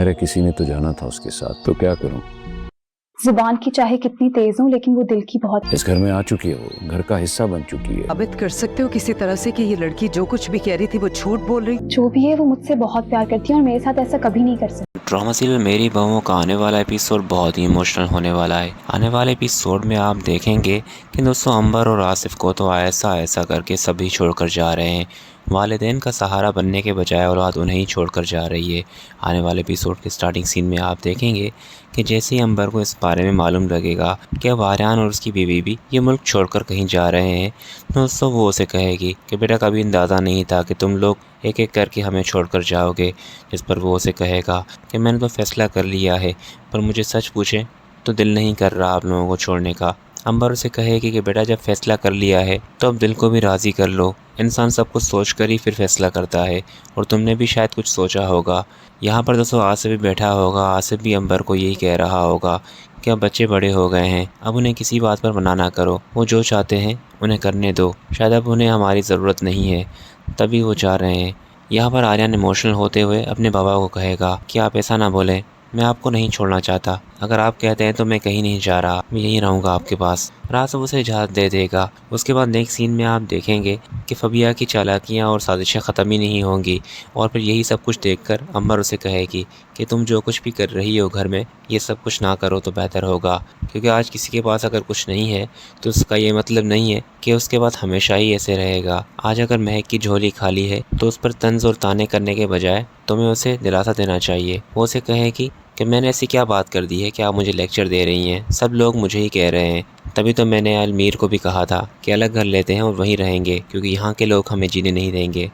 है किसी ने तो जाना था उसके साथ, तो क्या करूं। जुबान की चाहे कितनी तेज हो लेकिन वो दिल की बहुत। इस घर में आ चुकी है, वो घर का हिस्सा बन चुकी है। साबित कर सकते हो किसी तरह से कि ये लड़की जो कुछ भी कह रही थी वो झूठ बोल रही? जो भी है वो मुझसे बहुत प्यार करती है और मेरे साथ ऐसा कभी नहीं कर सकती। ड्रामा सीरियल मेरी बहुओं का आने वाला एपिसोड बहुत ही इमोशनल होने वाला है। आने वाले एपिसोड में आप देखेंगे कि दोस्तों अंबर और आसिफ को तो ऐसा ऐसा करके सभी छोड़कर जा रहे हैं। वालिदैन का सहारा बनने के बजाय औलाद उन्हें ही छोड़कर जा रही है। आने वाले एपिसोड के स्टार्टिंग सीन में आप देखेंगे कि जैसे ही अंबर को इस बारे में मालूम लगेगा कि अब आर्यन और उसकी बीवी भी ये मुल्क छोड़कर कहीं जा रहे हैं, दोस्तों वो उसे कहेगी कि बेटा कभी अंदाज़ा नहीं था कि तुम लोग एक एक करके हमें छोड़कर जाओगे। जिस पर वो उसे कहेगा कि मैंने तो फ़ैसला कर लिया है, पर मुझे सच पूछे तो दिल नहीं कर रहा आप लोगों को छोड़ने का। अंबर उसे कहेगी कि बेटा जब फ़ैसला कर लिया है तो अब दिल को भी राज़ी कर लो। इंसान सब कुछ सोच कर ही फिर फ़ैसला करता है, और तुमने भी शायद कुछ सोचा होगा। यहाँ पर दोस्तों आसिफ भी बैठा होगा, आसिफ भी अंबर को यही कह रहा होगा कि अब बच्चे बड़े हो गए हैं, अब उन्हें किसी बात पर मना ना करो, वो जो चाहते हैं उन्हें करने दो, शायद अब उन्हें हमारी ज़रूरत नहीं है, तभी वो जा रहे हैं। यहाँ पर आर्यन इमोशनल होते हुए अपने बाबा को कहेगा कि आप ऐसा ना बोलें, मैं आपको नहीं छोड़ना चाहता, अगर आप कहते हैं तो मैं कहीं नहीं जा रहा, मैं यहीं रहूँगा आपके पास। रात उसे इजाज़त दे देगा। उसके बाद नेक्स्ट सीन में आप देखेंगे कि फबिया की चालाकियाँ और साजिशें ख़त्म ही नहीं होंगी, और फिर यही सब कुछ देखकर अंबर उसे कहेगी कि तुम जो कुछ भी कर रही हो घर में, ये सब कुछ ना करो तो बेहतर होगा, क्योंकि आज किसी के पास अगर कुछ नहीं है तो उसका ये मतलब नहीं है कि उसके बाद हमेशा ही ऐसे रहेगा। आज अगर महक की झोली खाली है तो उस पर तंज और ताने करने के बजाय तुम्हें उसे दिलासा देना चाहिए। वो उसे कहेगी कि मैंने ऐसी क्या बात कर दी है कि आप मुझे लेक्चर दे रही हैं, सब लोग मुझे ही कह रहे हैं, तभी तो मैंने अलमीर को भी कहा था कि अलग घर लेते हैं और वहीं रहेंगे, क्योंकि यहाँ के लोग हमें जीने नहीं देंगे।